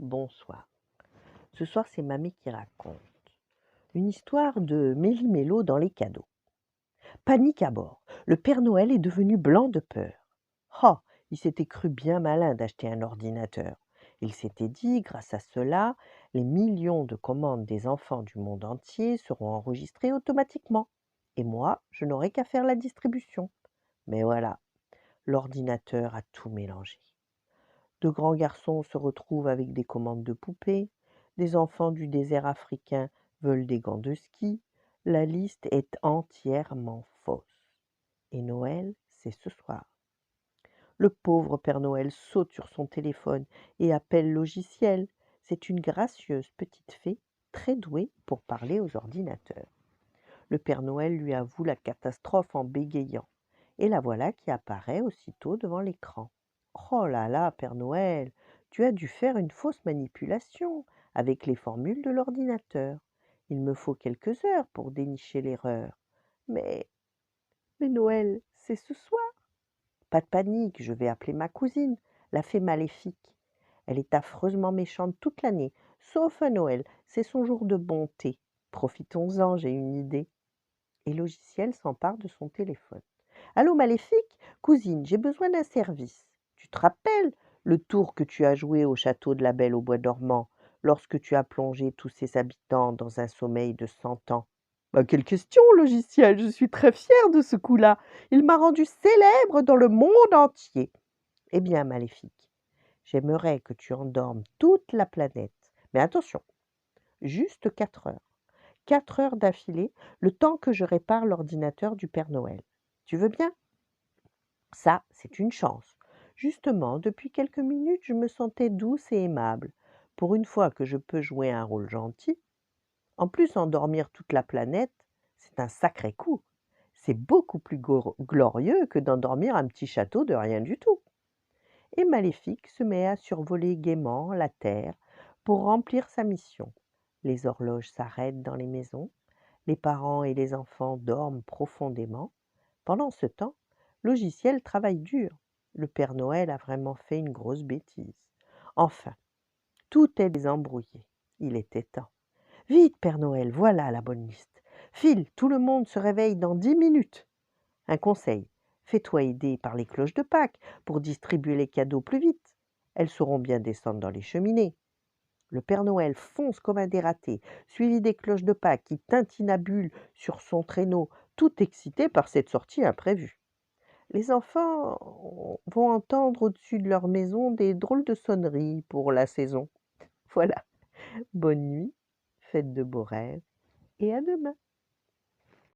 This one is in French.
Bonsoir. Ce soir, c'est mamie qui raconte. Une histoire de méli-mélo dans les cadeaux. Panique à bord. Le Père Noël est devenu blanc de peur. Oh, il s'était cru bien malin d'acheter un ordinateur. Il s'était dit, grâce à cela, les millions de commandes des enfants du monde entier seront enregistrées automatiquement. Et moi, je n'aurai qu'à faire la distribution. Mais voilà, l'ordinateur a tout mélangé. De grands garçons se retrouvent avec des commandes de poupées, des enfants du désert africain veulent des gants de ski, la liste est entièrement fausse. Et Noël, c'est ce soir. Le pauvre Père Noël saute sur son téléphone et appelle Logiciel. C'est une gracieuse petite fée très douée pour parler aux ordinateurs. Le Père Noël lui avoue la catastrophe en bégayant. Et la voilà qui apparaît aussitôt devant l'écran. Oh là là, Père Noël, tu as dû faire une fausse manipulation avec les formules de l'ordinateur. Il me faut quelques heures pour dénicher l'erreur. Mais, mais Noël, c'est ce soir. Pas de panique, je vais appeler ma cousine, la fée maléfique. Elle est affreusement méchante toute l'année, sauf à Noël, c'est son jour de bonté. Profitons-en, j'ai une idée. Et Logiciel s'empare de son téléphone. Allô, Maléfique? Cousine, j'ai besoin d'un service. Tu te rappelles le tour que tu as joué au château de la Belle au bois dormant, lorsque tu as plongé tous ses habitants dans un sommeil de 100 ans? Bah, quelle question, Logiciel, je suis très fière de ce coup-là. Il m'a rendu célèbre dans le monde entier. Eh bien, Maléfique, j'aimerais que tu endormes toute la planète. Mais attention, juste 4 heures. 4 heures d'affilée, le temps que je répare l'ordinateur du Père Noël. Tu veux bien? Ça, c'est une chance. Justement, depuis quelques minutes, je me sentais douce et aimable. Pour une fois que je peux jouer un rôle gentil, en plus endormir toute la planète, c'est un sacré coup. C'est beaucoup plus glorieux que d'endormir un petit château de rien du tout. Et Maléfique se met à survoler gaiement la terre pour remplir sa mission. Les horloges s'arrêtent dans les maisons, les parents et les enfants dorment profondément. Pendant ce temps, Logiciel travaille dur. Le Père Noël a vraiment fait une grosse bêtise. Enfin, tout est désembrouillé. Il était temps. Vite, Père Noël, voilà la bonne liste. File, tout le monde se réveille dans 10 minutes. Un conseil, fais-toi aider par les cloches de Pâques pour distribuer les cadeaux plus vite. Elles sauront bien descendre dans les cheminées. Le Père Noël fonce comme un dératé, suivi des cloches de Pâques qui tintinabulent sur son traîneau, tout excités par cette sortie imprévue. Les enfants vont entendre au-dessus de leur maison des drôles de sonneries pour la saison. Voilà, bonne nuit, faites de beaux rêves et à demain.